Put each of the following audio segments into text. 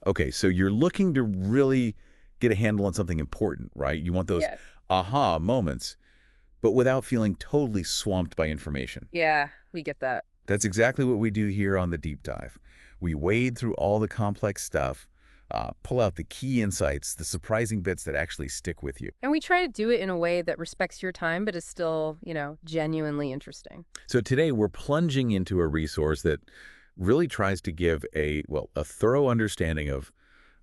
Okay, so you're looking to really get a handle on something important, right? You want those Yes. aha moments, but without feeling totally swamped by information. Yeah, we get that. That's exactly what we do here on the deep dive. We wade through all the complex stuff, pull out the key insights, the surprising bits that actually stick with you. And we try to do it in a way that respects your time, but is still, genuinely interesting. So today we're plunging into a resource that really tries to give a thorough understanding of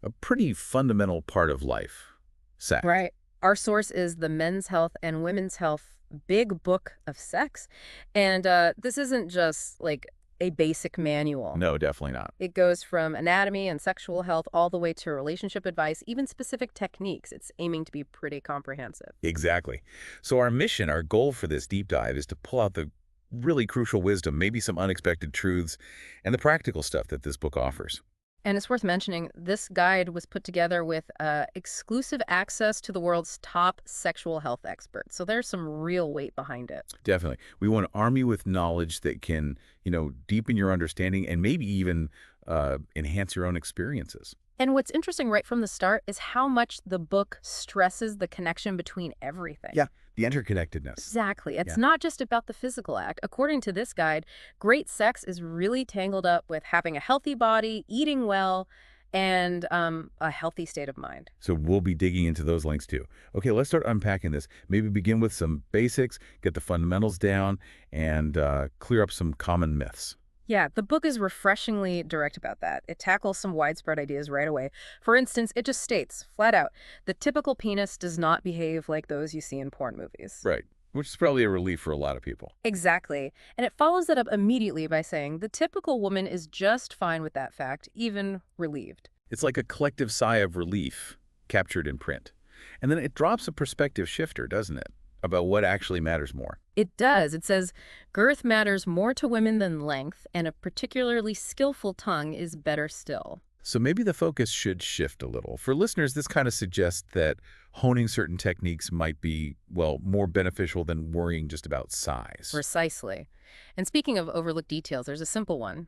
a pretty fundamental part of life, sex. Right. Our source is the Men's Health and Women's Health Big Book of Sex. And this isn't just like a basic manual. No, definitely not. It goes from anatomy and sexual health all the way to relationship advice, even specific techniques. It's aiming to be pretty comprehensive. Exactly. So our mission, our goal for this deep dive is to pull out the really crucial wisdom, maybe some unexpected truths, and the practical stuff that this book offers. And it's worth mentioning, this guide was put together with exclusive access to the world's top sexual health experts. So there's some real weight behind it. Definitely. We want to arm you with knowledge that can, deepen your understanding and maybe even enhance your own experiences. And what's interesting right from the start is how much the book stresses the connection between everything. Yeah, the interconnectedness. Exactly. Yeah. It's not just about the physical act. According to this guide, great sex is really tangled up with having a healthy body, eating well, and a healthy state of mind. So we'll be digging into those links too. Okay, let's start unpacking this. Maybe begin with some basics, get the fundamentals down, and clear up some common myths. Yeah, the book is refreshingly direct about that. It tackles some widespread ideas right away. For instance, it just states, flat out, the typical penis does not behave like those you see in porn movies. Right, which is probably a relief for a lot of people. Exactly. And it follows that up immediately by saying the typical woman is just fine with that fact, even relieved. It's like a collective sigh of relief captured in print. And then it drops a perspective shifter, doesn't it, about what actually matters more. It does. It says girth matters more to women than length, and a particularly skillful tongue is better still. So maybe the focus should shift a little. For listeners, this kind of suggests that honing certain techniques might be, well, more beneficial than worrying just about size. Precisely. And speaking of overlooked details, there's a simple one.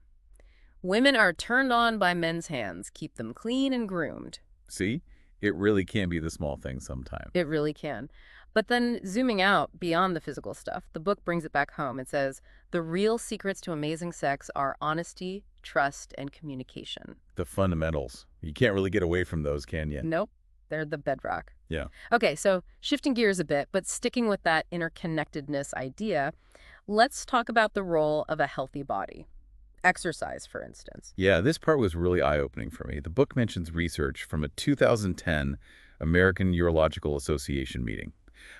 Women are turned on by men's hands. Keep them clean and groomed. See? It really can be the small things sometimes. It really can. But then zooming out beyond the physical stuff, the book brings it back home. It says, the real secrets to amazing sex are honesty, trust, and communication. The fundamentals. You can't really get away from those, can you? Nope, they're the bedrock. Yeah. Okay, so shifting gears a bit, but sticking with that interconnectedness idea, let's talk about the role of a healthy body. Exercise, for instance. Yeah, this part was really eye-opening for me. The book mentions research from a 2010 American Urological Association meeting,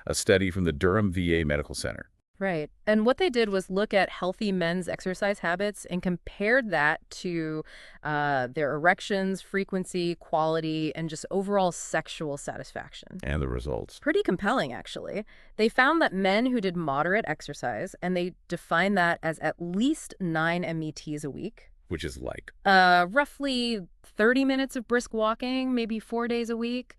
a study from the Durham VA Medical Center. Right. And what they did was look at healthy men's exercise habits and compared that to their erections, frequency, quality, and just overall sexual satisfaction. And the results. Pretty compelling, actually. They found that men who did moderate exercise, and they defined that as at least 9 METs a week, Which is like, roughly 30 minutes of brisk walking, maybe 4 days a week,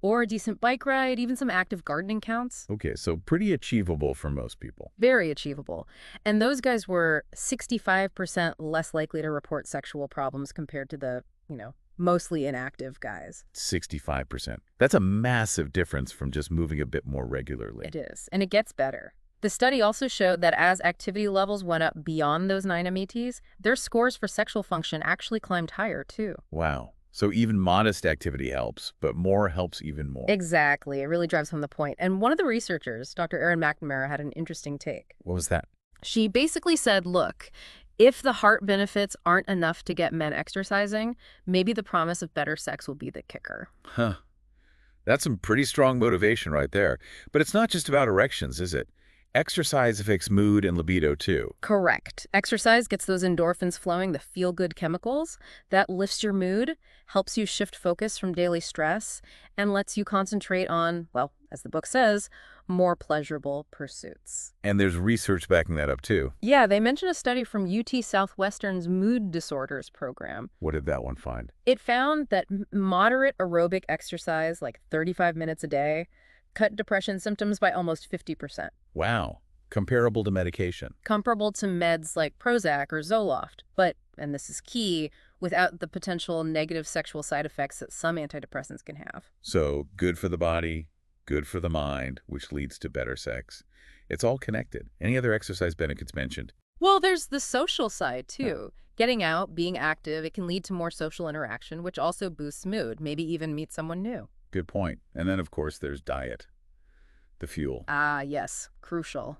or a decent bike ride, even some active gardening counts. okay, so pretty achievable for most people. Very achievable. And those guys were 65% less likely to report sexual problems compared to the, mostly inactive guys. 65%. That's a massive difference from just moving a bit more regularly. It is. And it gets better. The study also showed that as activity levels went up beyond those 9 METs, their scores for sexual function actually climbed higher, too. Wow. So even modest activity helps, but more helps even more. Exactly. It really drives home the point. And one of the researchers, Dr. Erin McNamara, had an interesting take. What was that? She basically said, look, if the heart benefits aren't enough to get men exercising, maybe the promise of better sex will be the kicker. Huh. That's some pretty strong motivation right there. But it's not just about erections, is it? Exercise affects mood and libido too. Correct. Exercise gets those endorphins flowing, the feel-good chemicals. That lifts your mood, helps you shift focus from daily stress, and lets you concentrate on, well, as the book says, more pleasurable pursuits. And there's research backing that up too. Yeah, they mention a study from UT Southwestern's Mood Disorders program. What did that one find? It found that moderate aerobic exercise, like 35 minutes a day, cut depression symptoms by almost 50%. Wow. Comparable to medication. Comparable to meds like Prozac or Zoloft, but, and this is key, without the potential negative sexual side effects that some antidepressants can have. So good for the body, good for the mind, which leads to better sex. It's all connected. Any other exercise benefits mentioned? Well, there's the social side, Yeah. too. Getting out, being active, it can lead to more social interaction, which also boosts mood, maybe even meet someone new. Good point. And then, of course, there's diet, the fuel. Ah, yes, crucial.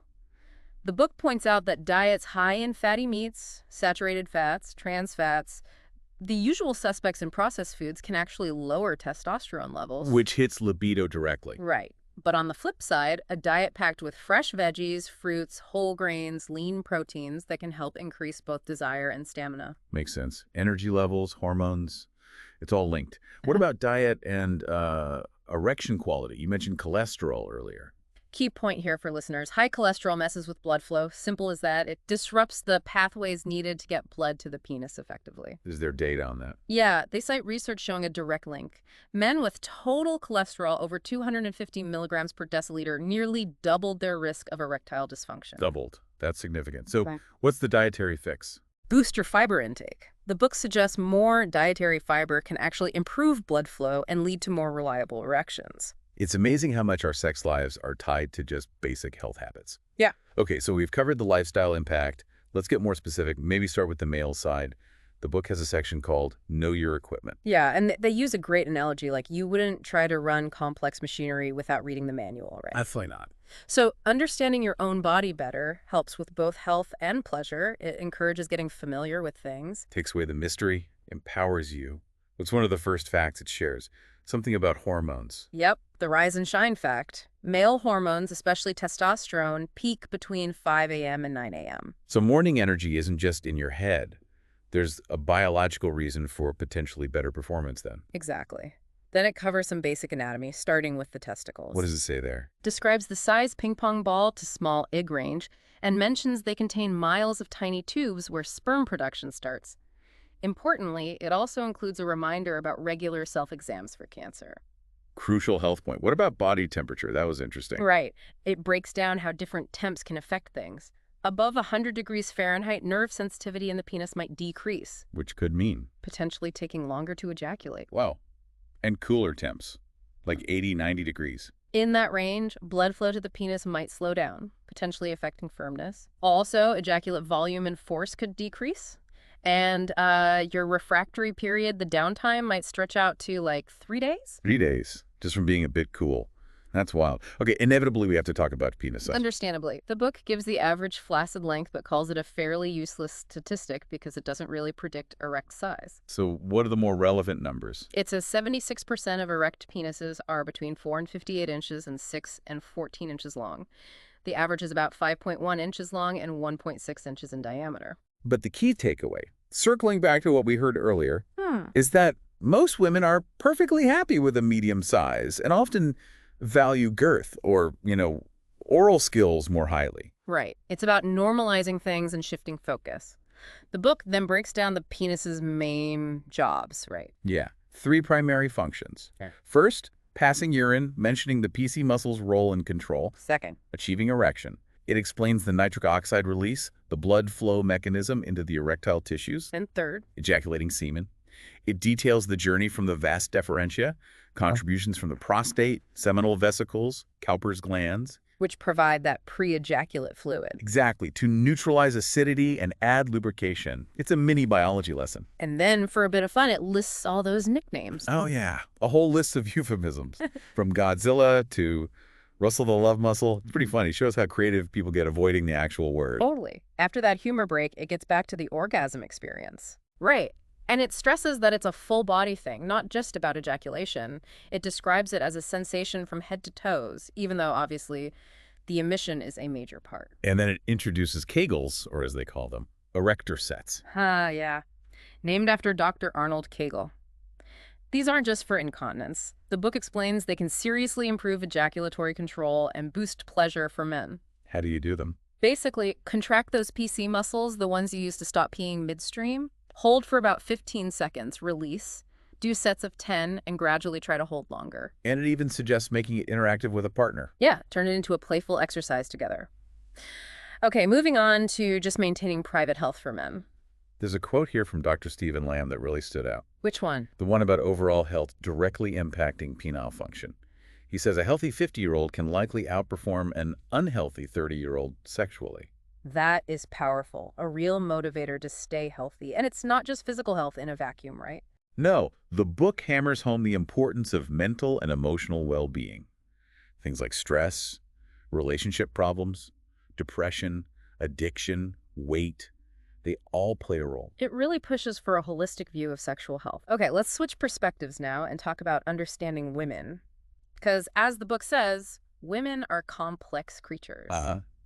The book points out that diets high in fatty meats, saturated fats, trans fats, the usual suspects in processed foods can actually lower testosterone levels. Which hits libido directly. Right. But on the flip side, a diet packed with fresh veggies, fruits, whole grains, lean proteins that can help increase both desire and stamina. Makes sense. Energy levels, hormones, it's all linked. What about diet and erection quality? You mentioned cholesterol earlier. Key point here for listeners, high cholesterol messes with blood flow. Simple as that. It disrupts the pathways needed to get blood to the penis effectively. Is there data on that? Yeah, they cite research showing a direct link. Men with total cholesterol over 250 milligrams per deciliter nearly doubled their risk of erectile dysfunction. Doubled. That's significant. So Right. what's the dietary fix? Boost your fiber intake. The book suggests more dietary fiber can actually improve blood flow and lead to more reliable erections. It's amazing how much our sex lives are tied to just basic health habits. Yeah. Okay, so we've covered the lifestyle impact. Let's get more specific. Maybe start with the male side. The book has a section called Know Your Equipment. Yeah, and they use a great analogy, like you wouldn't try to run complex machinery without reading the manual, right? Absolutely not. So understanding your own body better helps with both health and pleasure. It encourages getting familiar with things. Takes away the mystery, empowers you. What's one of the first facts it shares? Something about hormones. Yep, the rise and shine fact. Male hormones, especially testosterone, peak between 5 a.m. and 9 a.m. So morning energy isn't just in your head. There's a biological reason for potentially better performance then. Exactly. Then it covers some basic anatomy, starting with the testicles. What does it say there? Describes the size ping pong ball to small egg range, and mentions they contain miles of tiny tubes where sperm production starts. Importantly, it also includes a reminder about regular self-exams for cancer. Crucial health point. What about body temperature? That was interesting. Right. It breaks down how different temps can affect things. Above 100 degrees Fahrenheit, nerve sensitivity in the penis might decrease, Which could mean, potentially taking longer to ejaculate. wow. And cooler temps, like 80, 90 degrees. In that range, blood flow to the penis might slow down, potentially affecting firmness. Also, ejaculate volume and force could decrease. And your refractory period, the downtime, might stretch out to like 3 days? 3 days, just from being a bit cool. That's wild. Okay, inevitably we have to talk about penis size. Understandably. The book gives the average flaccid length but calls it a fairly useless statistic because it doesn't really predict erect size. So what are the more relevant numbers? It says 76% of erect penises are between 4 and 58 inches and 6 and 14 inches long. The average is about 5.1 inches long and 1.6 inches in diameter. But the key takeaway, circling back to what we heard earlier, is that most women are perfectly happy with a medium size and often value girth or, oral skills more highly. Right. It's about normalizing things and shifting focus. The book then breaks down the penis's main jobs, right? Yeah, 3 primary functions. Okay. First, passing urine, mentioning the PC muscle's role in control, Second. achieving erection. It explains the nitric oxide release, the blood flow mechanism into the erectile tissues, And third. ejaculating semen. It details the journey from the vas deferentia, contributions from the prostate, seminal vesicles, Cowper's glands. Which provide that pre-ejaculate fluid. Exactly, to neutralize acidity and add lubrication. It's a mini biology lesson. And then, for a bit of fun, it lists all those nicknames. Oh yeah, a whole list of euphemisms, from Godzilla to Russell the Love Muscle. It's pretty funny. It shows how creative people get avoiding the actual word. Totally. After that humor break, it gets back to the orgasm experience. Right. And it stresses that it's a full body thing, not just about ejaculation. It describes it as a sensation from head to toes, even though, obviously, the emission is a major part. And then it introduces Kegels, or as they call them, erector sets. Yeah. Named after Dr. Arnold Kegel. These aren't just for incontinence. The book explains they can seriously improve ejaculatory control and boost pleasure for men. How do you do them? Basically, contract those PC muscles, the ones you use to stop peeing midstream. Hold for about 15 seconds, release. Do sets of 10 and gradually try to hold longer. And it even suggests making it interactive with a partner. Yeah, turn it into a playful exercise together. Okay, moving on to just maintaining private health for men. There's a quote here from Dr. Stephen Lamb that really stood out. Which one? The one about overall health directly impacting penile function. He says a healthy 50-year-old can likely outperform an unhealthy 30-year-old sexually. That is powerful, a real motivator to stay healthy. And it's not just physical health in a vacuum, right? No, the book hammers home the importance of mental and emotional well-being. Things like stress, relationship problems, depression, addiction, weight, they all play a role. It really pushes for a holistic view of sexual health. Okay, let's switch perspectives now and talk about understanding women. Because as the book says, women are complex creatures.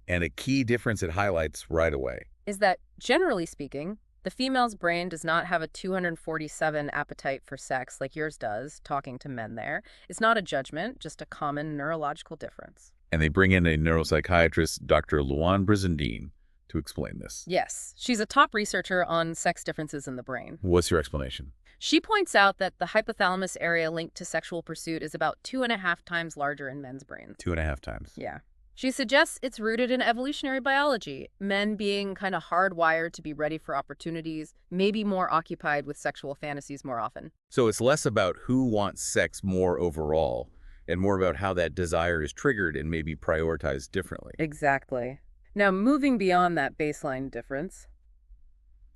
And a key difference it highlights right away is that, generally speaking, the female's brain does not have a 247 appetite for sex like yours does, talking to men there. It's not a judgment, just a common neurological difference. And they bring in a neuropsychiatrist, Dr. Luan Brizendine, to explain this. Yes, she's a top researcher on sex differences in the brain. What's your explanation? She points out that the hypothalamus area linked to sexual pursuit is about 2.5 times larger in men's brains. 2.5 times. Yeah. She suggests it's rooted in evolutionary biology, men being kind of hardwired to be ready for opportunities, maybe more occupied with sexual fantasies more often. So it's less about who wants sex more overall and more about how that desire is triggered and maybe prioritized differently. Exactly. Now, moving beyond that baseline difference,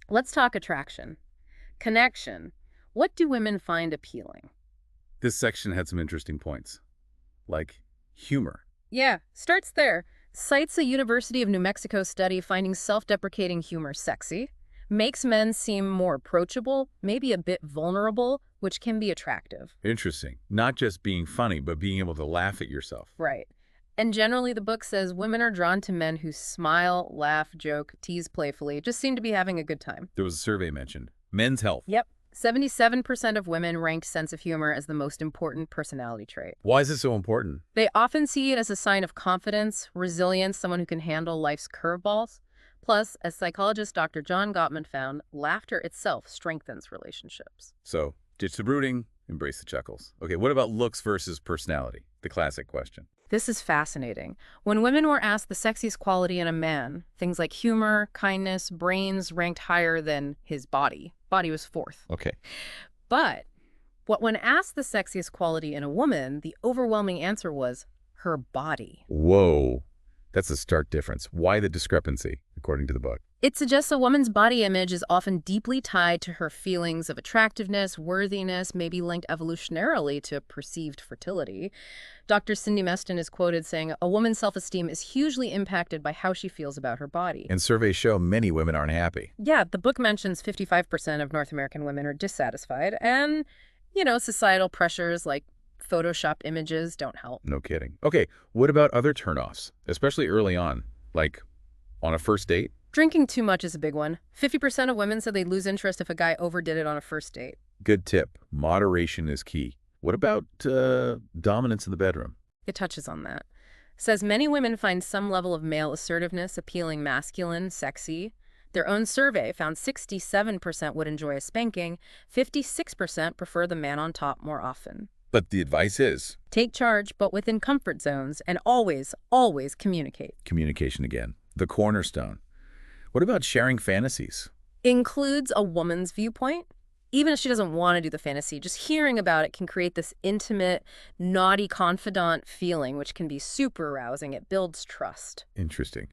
let's talk attraction. Connection. What do women find appealing? This section had some interesting points, like humor. Yeah, starts there. Cites a University of New Mexico study finding self-deprecating humor sexy, makes men seem more approachable, maybe a bit vulnerable, which can be attractive. Interesting. Not just being funny, but being able to laugh at yourself. Right. And generally, the book says women are drawn to men who smile, laugh, joke, tease playfully, just seem to be having a good time. There was a survey mentioned. Men's health. Yep. 77% of women ranked sense of humor as the most important personality trait. Why is it so important? They often see it as a sign of confidence, resilience, someone who can handle life's curveballs. Plus, as psychologist Dr. John Gottman found, laughter itself strengthens relationships. So, ditch the brooding, embrace the chuckles. Okay, what about looks versus personality? The classic question. This is fascinating. When women were asked the sexiest quality in a man, things like humor, kindness, brains ranked higher than his body. Body was fourth. Okay. But when asked the sexiest quality in a woman, the overwhelming answer was her body. Whoa. That's a stark difference. Why the discrepancy, according to the book? It suggests a woman's body image is often deeply tied to her feelings of attractiveness, worthiness, maybe linked evolutionarily to perceived fertility. Dr. Cindy Meston is quoted saying, a woman's self-esteem is hugely impacted by how she feels about her body. And surveys show many women aren't happy. Yeah, the book mentions 55% of North American women are dissatisfied, and, societal pressures like photoshopped images don't help. No kidding. Okay, what about other turnoffs, especially early on, like on a first date? Drinking too much is a big one. 50% of women said they'd lose interest if a guy overdid it on a first date. Good tip. Moderation is key. What about dominance in the bedroom? It touches on that. Says many women find some level of male assertiveness appealing, masculine, sexy. Their own survey found 67% would enjoy a spanking, 56% prefer the man on top more often. But the advice is? Take charge, but within comfort zones, and always, always communicate. Communication again. The cornerstone. What about sharing fantasies? Includes a woman's viewpoint. Even if she doesn't want to do the fantasy, just hearing about it can create this intimate, naughty confidant feeling, which can be super arousing. It builds trust. Interesting.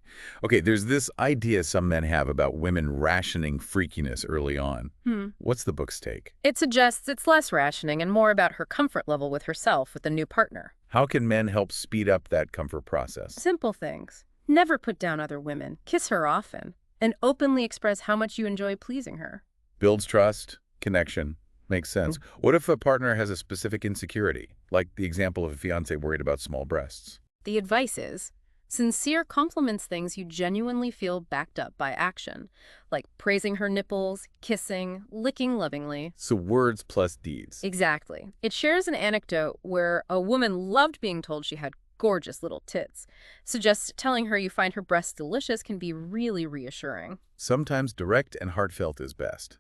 Okay, there's this idea some men have about women rationing freakiness early on. What's the book's take? It suggests it's less rationing and more about her comfort level with herself with a new partner. How can men help speed up that comfort process? Simple things. Never put down other women. Kiss her often. And openly express how much you enjoy pleasing her. Builds trust. Connection. Makes sense. What if a partner has a specific insecurity, like the example of a fiancé worried about small breasts? The advice is, sincere compliments things you genuinely feel backed up by action, like praising her nipples, kissing, licking lovingly. So words plus deeds. Exactly. It shares an anecdote where a woman loved being told she had gorgeous little tits. Suggests telling her you find her breasts delicious can be really reassuring. Sometimes direct and heartfelt is best.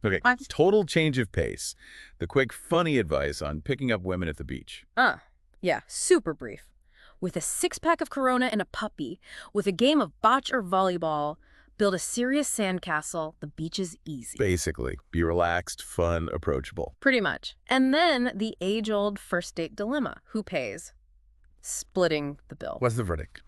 Okay, total change of pace. The quick, funny advice on picking up women at the beach. Yeah, super brief. With a 6-pack of Corona and a puppy, with a game of bocce or volleyball, Build a serious sandcastle. The beach is easy. Basically, be relaxed, fun, approachable. Pretty much. And then the age-old first date dilemma. Who pays? Splitting the bill. What's the verdict?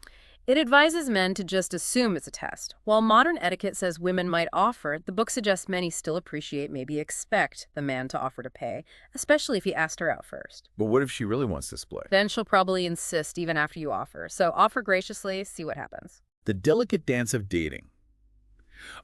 It advises men to just assume it's a test. While modern etiquette says women might offer, the book suggests many still appreciate, maybe expect, the man to offer to pay, especially if he asked her out first. But what if she really wants to split? Then she'll probably insist even after you offer. So offer graciously, see what happens. The delicate dance of dating.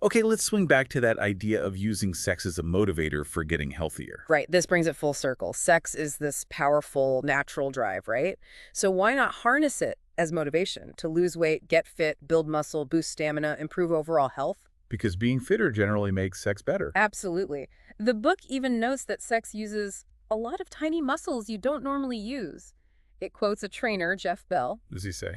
Okay, let's swing back to that idea of using sex as a motivator for getting healthier. Right, this brings it full circle. Sex is this powerful, natural drive, right? So why not harness it as motivation to lose weight, get fit, build muscle, boost stamina, improve overall health? Because being fitter generally makes sex better. Absolutely. The book even notes that sex uses a lot of tiny muscles you don't normally use. It quotes a trainer, Jeff Bell. What does he say?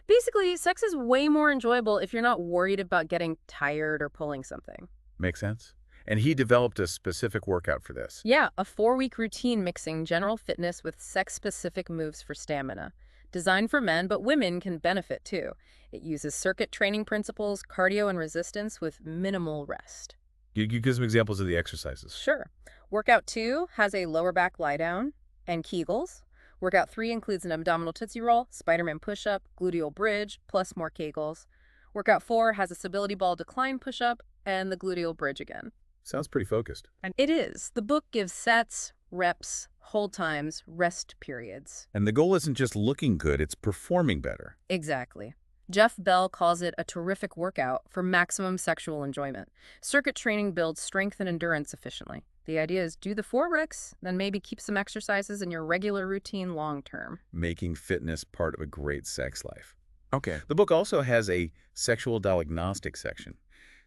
Basically, sex is way more enjoyable if you're not worried about getting tired or pulling something. Makes sense? And he developed a specific workout for this. Yeah, a 4-week routine mixing general fitness with sex-specific moves for stamina. Designed for men, but women can benefit too. It uses circuit training principles, cardio and resistance with minimal rest. You give some examples of the exercises. Sure. Workout 2 has a lower back lie down and Kegels. Workout 3 includes an abdominal Tootsie Roll, Spider-Man push-up, gluteal bridge, plus more Kegels. Workout 4 has a stability ball decline push-up and the gluteal bridge again. Sounds pretty focused. And it is. The book gives sets, reps, hold times, rest periods. And the goal isn't just looking good, it's performing better. Exactly. Jeff Bell calls it a terrific workout for maximum sexual enjoyment. Circuit training builds strength and endurance efficiently. The idea is do the 4 recs, then maybe keep some exercises in your regular routine long term. Making fitness part of a great sex life. Okay. The book also has a sexual diagnostic section.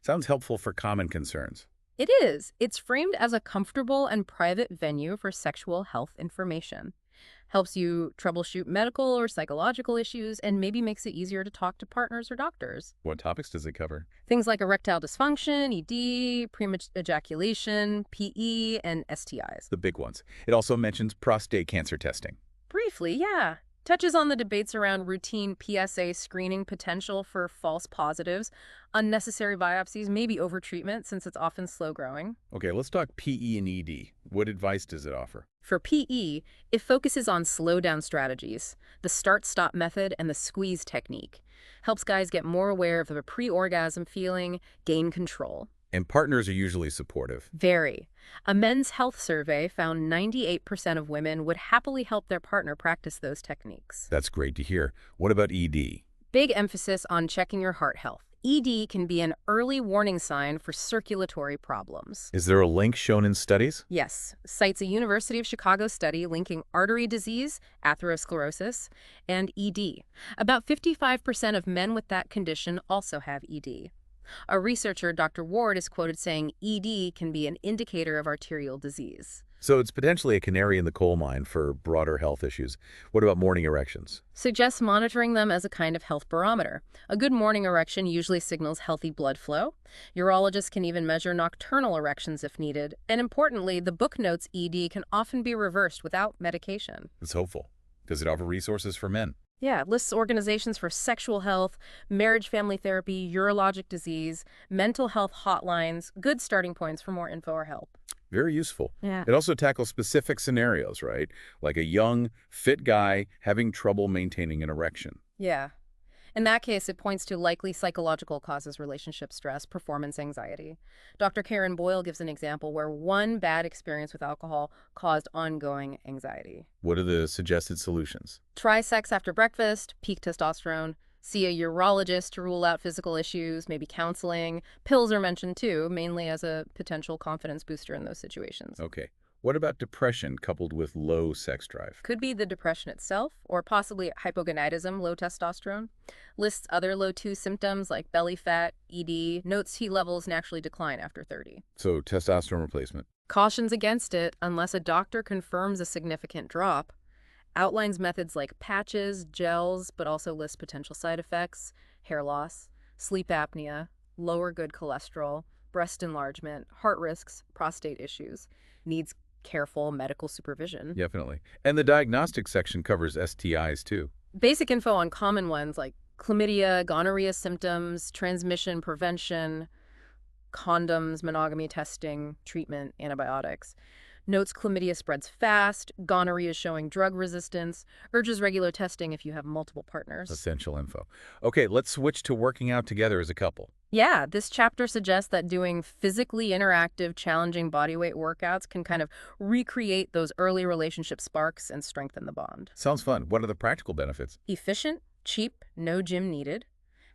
Sounds helpful for common concerns. It is. It's framed as a comfortable and private venue for sexual health information. Helps you troubleshoot medical or psychological issues and maybe makes it easier to talk to partners or doctors. What topics does it cover? Things like erectile dysfunction, ED, premature ejaculation, PE, and STIs. The big ones. It also mentions prostate cancer testing. Briefly, yeah. Touches on the debates around routine PSA screening potential for false positives, unnecessary biopsies, maybe overtreatment since it's often slow-growing. Okay, let's talk PE and ED. What advice does it offer? For PE, it focuses on slow-down strategies, the start-stop method and the squeeze technique. Helps guys get more aware of the pre-orgasm feeling, gain control. And partners are usually supportive. Very. A men's health survey found 98% of women would happily help their partner practice those techniques. That's great to hear. What about ED? Big emphasis on checking your heart health. ED can be an early warning sign for circulatory problems. Is there a link shown in studies? Yes, cites a University of Chicago study linking artery disease, atherosclerosis, and ED. About 55% of men with that condition also have ED. A researcher, Dr. Ward, is quoted saying ED can be an indicator of arterial disease. So it's potentially a canary in the coal mine for broader health issues. What about morning erections? Suggests monitoring them as a kind of health barometer. A good morning erection usually signals healthy blood flow. Urologists can even measure nocturnal erections if needed. And importantly, the book notes ED can often be reversed without medication. It's hopeful. Does it offer resources for men? Yeah, it lists organizations for sexual health, marriage family therapy, urologic disease, mental health hotlines, good starting points for more info or help. Very useful. Yeah. It also tackles specific scenarios, right? Like a young, fit guy having trouble maintaining an erection. Yeah. In that case, it points to likely psychological causes: relationship stress, performance anxiety. Dr. Karen Boyle gives an example where one bad experience with alcohol caused ongoing anxiety. What are the suggested solutions? Try sex after breakfast, peak testosterone, see a urologist to rule out physical issues, maybe counseling. Pills are mentioned too, mainly as a potential confidence booster in those situations. Okay. What about depression coupled with low sex drive? Could be the depression itself, or possibly hypogonadism, low testosterone. Lists other low 2 symptoms like belly fat, ED, notes T levels naturally decline after 30. So testosterone replacement. Cautions against it unless a doctor confirms a significant drop. Outlines methods like patches, gels, but also lists potential side effects: hair loss, sleep apnea, lower good cholesterol, breast enlargement, heart risks, prostate issues. Needs careful medical supervision. Definitely. And the diagnostic section covers STIs too. Basic info on common ones like chlamydia, gonorrhea symptoms, transmission prevention, condoms, monogamy testing, treatment, antibiotics. Notes chlamydia spreads fast, gonorrhea is showing drug resistance, urges regular testing if you have multiple partners. Essential info. Okay, let's switch to working out together as a couple. Yeah, this chapter suggests that doing physically interactive, challenging bodyweight workouts can kind of recreate those early relationship sparks and strengthen the bond. Sounds fun. What are the practical benefits? Efficient, cheap, no gym needed,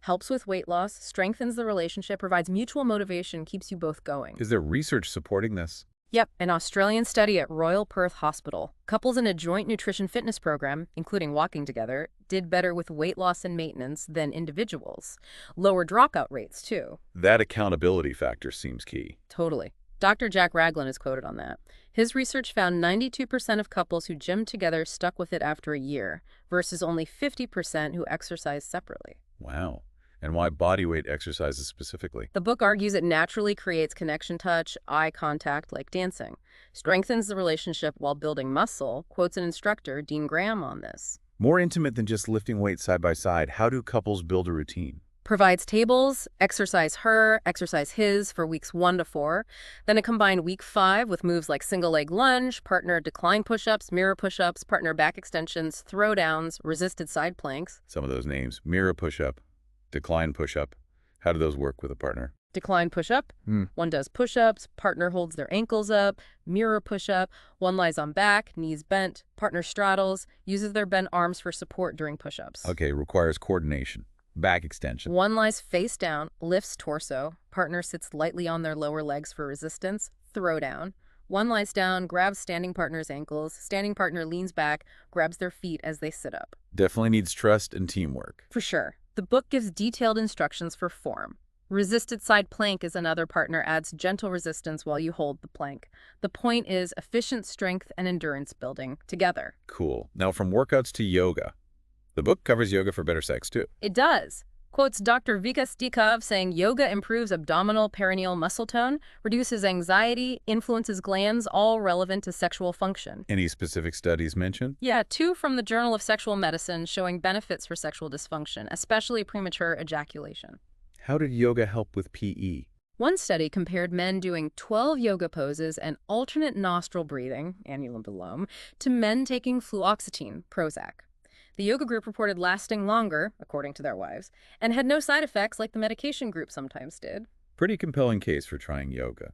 helps with weight loss, strengthens the relationship, provides mutual motivation, keeps you both going. Is there research supporting this? Yep, an Australian study at Royal Perth Hospital. Couples in a joint nutrition fitness program, including walking together, did better with weight loss and maintenance than individuals. Lower dropout rates, too. That accountability factor seems key. Totally. Dr. Jack Ragland is quoted on that. His research found 92% of couples who gymmed together stuck with it after a year, versus only 50% who exercised separately. Wow. And why bodyweight exercises specifically? The book argues it naturally creates connection touch, eye contact like dancing, strengthens the relationship while building muscle, quotes an instructor, Dean Graham, on this. More intimate than just lifting weights side by side, how do couples build a routine? Provides tables, exercise her, exercise his for weeks 1 to 4. Then a combined week 5 with moves like single leg lunge, partner decline push-ups, mirror push-ups, partner back extensions, throwdowns, resisted side planks. Some of those names, mirror push-up, decline push-up. How do those work with a partner? Decline push-up. One does push-ups, partner holds their ankles up. Mirror push-up. One lies on back, knees bent. Partner straddles, uses their bent arms for support during push-ups. Okay, requires coordination. Back extension. One lies face down, lifts torso. Partner sits lightly on their lower legs for resistance. Throwdown. One lies down, grabs standing partner's ankles. Standing partner leans back, grabs their feet as they sit up. Definitely needs trust and teamwork. For sure. The book gives detailed instructions for form. Resisted side plank is another. Partner adds gentle resistance while you hold the plank. The point is efficient strength and endurance building together. Cool. Now from workouts to yoga. The book covers yoga for better sex too. It does. Quotes Dr. Vika Stikov saying yoga improves abdominal perineal muscle tone, reduces anxiety, influences glands, all relevant to sexual function. Any specific studies mentioned? Yeah, 2 from the Journal of Sexual Medicine showing benefits for sexual dysfunction, especially premature ejaculation. How did yoga help with PE? One study compared men doing 12 yoga poses and alternate nostril breathing, annulum-belum, to men taking fluoxetine, Prozac. The yoga group reported lasting longer, according to their wives, and had no side effects like the medication group sometimes did. Pretty compelling case for trying yoga.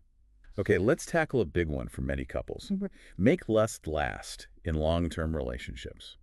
Okay, let's tackle a big one for many couples. Make lust last in long-term relationships.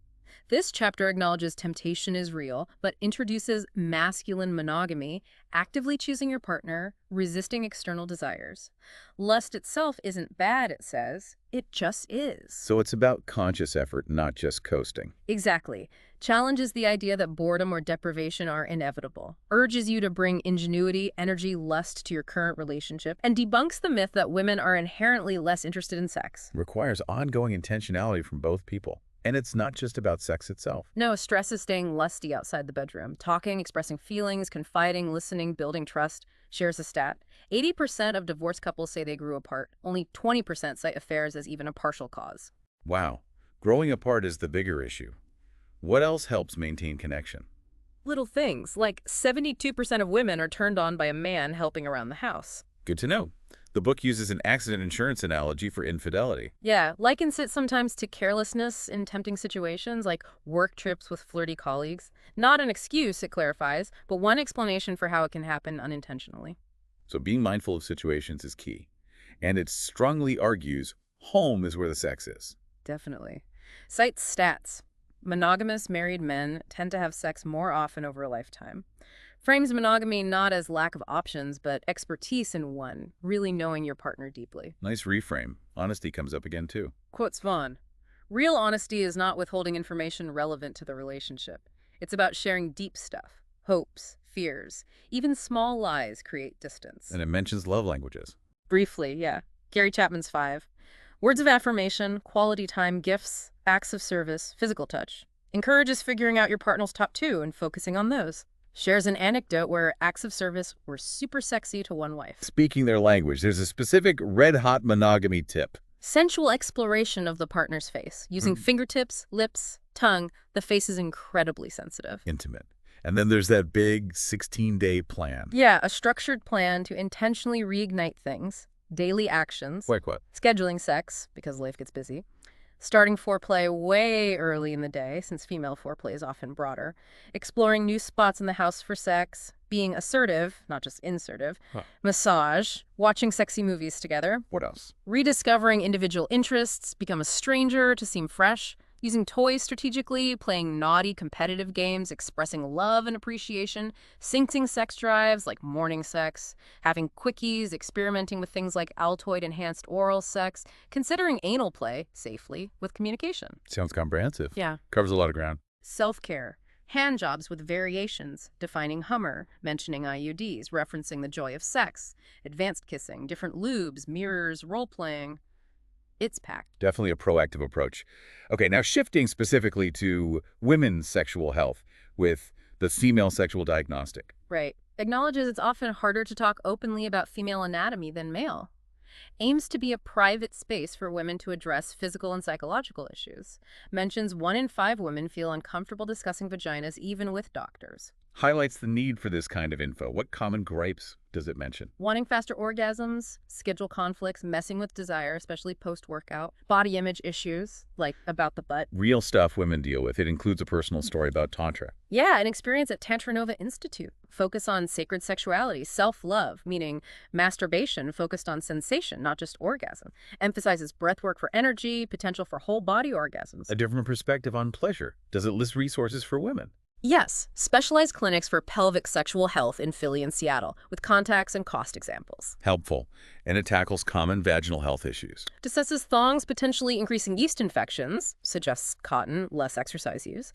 This chapter acknowledges temptation is real, but introduces masculine monogamy, actively choosing your partner, resisting external desires. Lust itself isn't bad, it says. It just is. So it's about conscious effort, not just coasting. Exactly. Challenges the idea that boredom or deprivation are inevitable, urges you to bring ingenuity, energy, lust to your current relationship, and debunks the myth that women are inherently less interested in sex. Requires ongoing intentionality from both people. And it's not just about sex itself. No, stress is staying lusty outside the bedroom. Talking, expressing feelings, confiding, listening, building trust. Shares a stat. 80% of divorced couples say they grew apart. Only 20% cite affairs as even a partial cause. Wow. Growing apart is the bigger issue. What else helps maintain connection? Little things, like 72% of women are turned on by a man helping around the house. Good to know. The book uses an accident insurance analogy for infidelity. Yeah, likens it sometimes to carelessness in tempting situations, like work trips with flirty colleagues. Not an excuse, it clarifies, but one explanation for how it can happen unintentionally. So being mindful of situations is key. And it strongly argues home is where the sex is. Definitely. Cites stats. Monogamous married men tend to have sex more often over a lifetime. Frames monogamy not as lack of options, but expertise in one, really knowing your partner deeply. Nice reframe. Honesty comes up again, too. Quotes Vaughn. Real honesty is not withholding information relevant to the relationship. It's about sharing deep stuff, hopes, fears. Even small lies create distance. And it mentions love languages. Briefly, yeah. Gary Chapman's 5. Words of affirmation, quality time, gifts, acts of service, physical touch. Encourages figuring out your partner's top 2 and focusing on those. Shares an anecdote where acts of service were super sexy to one wife. Speaking their language, there's a specific red-hot monogamy tip. Sensual exploration of the partner's face. Using fingertips, lips, tongue, the face is incredibly sensitive. Intimate. And then there's that big 16-day plan. Yeah, a structured plan to intentionally reignite things, daily actions, Like what? scheduling sex, because life gets busy, starting foreplay way early in the day, since female foreplay is often broader, exploring new spots in the house for sex, being assertive, not just insertive, massage, watching sexy movies together, What else? rediscovering individual interests, become a stranger to seem fresh, using toys strategically, playing naughty competitive games, expressing love and appreciation, syncing sex drives like morning sex, having quickies, experimenting with things like Altoid-enhanced oral sex, considering anal play safely with communication. Sounds comprehensive. Yeah. Covers a lot of ground. Self-care. Hand jobs with variations, defining Hummer, mentioning IUDs, referencing the joy of sex, advanced kissing, different lubes, mirrors, role-playing. It's packed. Definitely a proactive approach. Okay, now shifting specifically to women's sexual health with the female sexual diagnostic. Right. Acknowledges it's often harder to talk openly about female anatomy than male. Aims to be a private space for women to address physical and psychological issues. Mentions 1 in 5 women feel uncomfortable discussing vaginas even with doctors. Highlights the need for this kind of info. What common gripes does it mention? Wanting faster orgasms, schedule conflicts, messing with desire, especially post-workout, body image issues, like about the butt. Real stuff women deal with. It includes a personal story about Tantra. Yeah, an experience at Tantra Nova Institute. Focus on sacred sexuality, self-love, meaning masturbation focused on sensation, not just orgasm. Emphasizes breathwork for energy, potential for whole-body orgasms. A different perspective on pleasure. Does it list resources for women? Yes, specialized clinics for pelvic sexual health in Philly and Seattle, with contacts and cost examples. Helpful. And it tackles common vaginal health issues. Discusses thongs potentially increasing yeast infections, suggests cotton, less exercise use.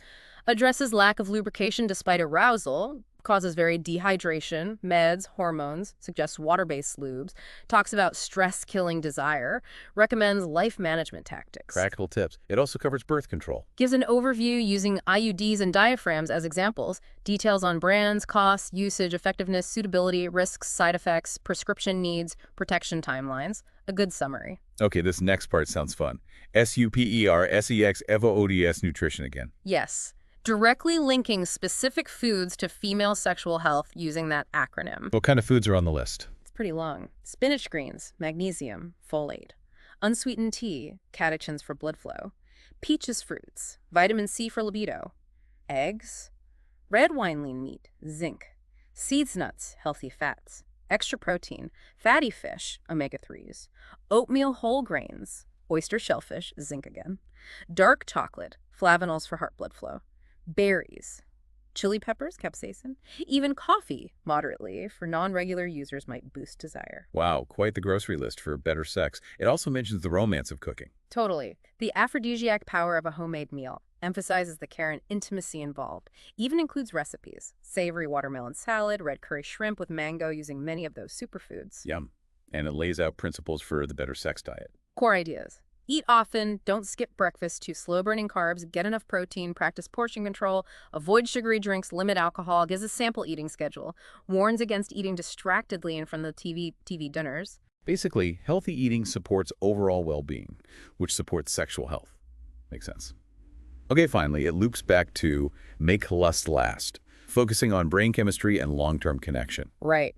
Addresses lack of lubrication despite arousal, causes varied dehydration, meds, hormones, suggests water-based lubes, talks about stress-killing desire, recommends life management tactics. Practical tips. It also covers birth control. Gives an overview using IUDs and diaphragms as examples, details on brands, costs, usage, effectiveness, suitability, risks, side effects, prescription needs, protection timelines. A good summary. Okay, this next part sounds fun. SUPERSEX EVOODS nutrition again. Yes. Directly linking specific foods to female sexual health using that acronym. What kind of foods are on the list? It's pretty long. Spinach greens, magnesium, folate. Unsweetened tea, catechins for blood flow. Peaches fruits, vitamin C for libido. Eggs. Red wine lean meat, zinc. Seeds nuts, healthy fats. Extra protein, fatty fish, omega-3s. Oatmeal whole grains, oyster shellfish, zinc again. Dark chocolate, flavanols for heart blood flow. Berries, chili peppers, capsaicin, even coffee, moderately, for non-regular users might boost desire. Wow, quite the grocery list for better sex. It also mentions the romance of cooking. Totally. The aphrodisiac power of a homemade meal. Emphasizes the care and intimacy involved. Even includes recipes. Savory watermelon salad, red curry shrimp with mango using many of those superfoods. Yum. And it lays out principles for the better sex diet. Core ideas. Eat often, don't skip breakfast, choose slow-burning carbs, get enough protein, practice portion control, avoid sugary drinks, limit alcohol, gives a sample eating schedule, warns against eating distractedly in front of the TV dinners. Basically, healthy eating supports overall well-being, which supports sexual health. Makes sense. Okay, finally, it loops back to make lust last, focusing on brain chemistry and long-term connection. Right.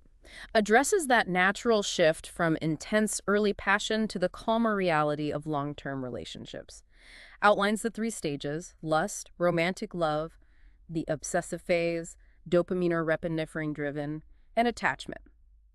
Addresses that natural shift from intense early passion to the calmer reality of long-term relationships. Outlines the 3 stages: lust, romantic love, the obsessive phase, dopamine or norepinephrine-driven, and attachment,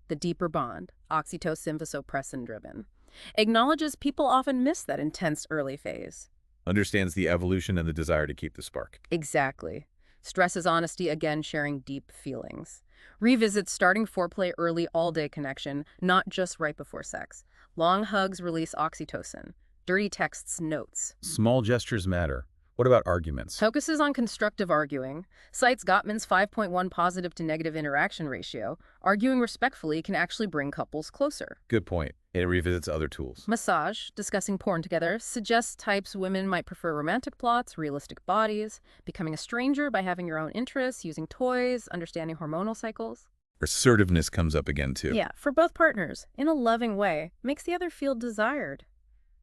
the deeper bond, oxytocin, vasopressin-driven. Acknowledges people often miss that intense early phase. Understands the evolution and the desire to keep the spark. Exactly. Stresses honesty, again sharing deep feelings. Revisits starting foreplay early all-day connection, not just right before sex. Long hugs release oxytocin. Dirty texts notes. Small gestures matter. What about arguments? Focuses on constructive arguing. Cites Gottman's 5.1 positive to negative interaction ratio. Arguing respectfully can actually bring couples closer. Good point. It revisits other tools. Massage, discussing porn together, suggests types women might prefer: romantic plots, realistic bodies, becoming a stranger by having your own interests, using toys, understanding hormonal cycles. Assertiveness comes up again, too. Yeah, for both partners, in a loving way, makes the other feel desired.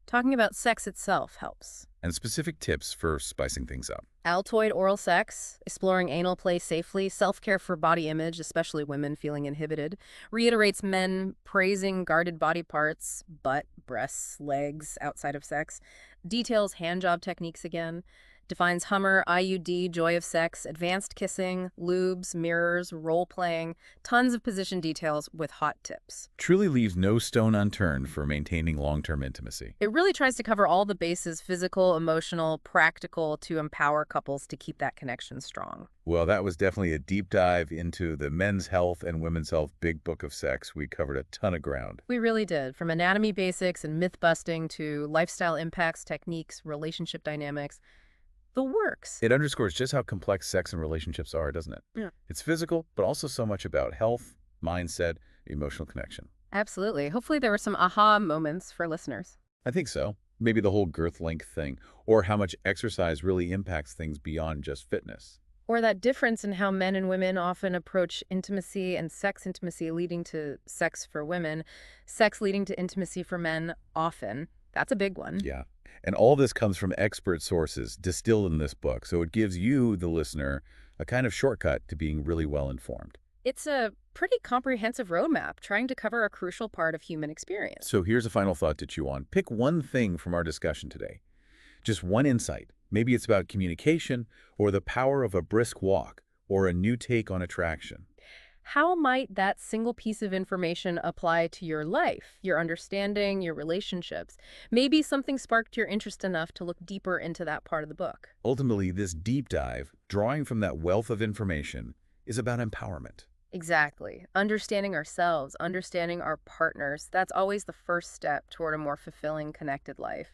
Talking about sex itself helps. And specific tips for spicing things up. Altoid oral sex, exploring anal play safely, self-care for body image, especially women feeling inhibited, reiterates men praising guarded body parts, butt, breasts, legs, outside of sex, details handjob techniques again, defines Hummer, IUD, joy of sex, advanced kissing, lubes, mirrors, role-playing, tons of position details with hot tips. Truly leaves no stone unturned for maintaining long-term intimacy. It really tries to cover all the bases, physical, emotional, practical, to empower couples to keep that connection strong. Well, that was definitely a deep dive into the men's health and women's health big book of sex. We covered a ton of ground. We really did, from anatomy basics and myth busting to lifestyle impacts, techniques, relationship dynamics. The works. It underscores just how complex sex and relationships are, doesn't it? Yeah. It's physical, but also so much about health, mindset, emotional connection. Absolutely. Hopefully there were some aha moments for listeners. I think so. Maybe the whole girth length thing, or how much exercise really impacts things beyond just fitness. Or that difference in how men and women often approach intimacy and sex intimacy leading to sex for women, sex leading to intimacy for men often. That's a big one. Yeah. And all this comes from expert sources distilled in this book, so it gives you, the listener, a kind of shortcut to being really well informed. It's a pretty comprehensive roadmap trying to cover a crucial part of human experience. So here's a final thought to chew on. Pick one thing from our discussion today. Just one insight. Maybe it's about communication, or the power of a brisk walk, or a new take on attraction. How might that single piece of information apply to your life, your understanding, your relationships? Maybe something sparked your interest enough to look deeper into that part of the book. Ultimately, this deep dive, drawing from that wealth of information, is about empowerment. Exactly. Understanding ourselves, understanding our partners, that's always the first step toward a more fulfilling, connected life.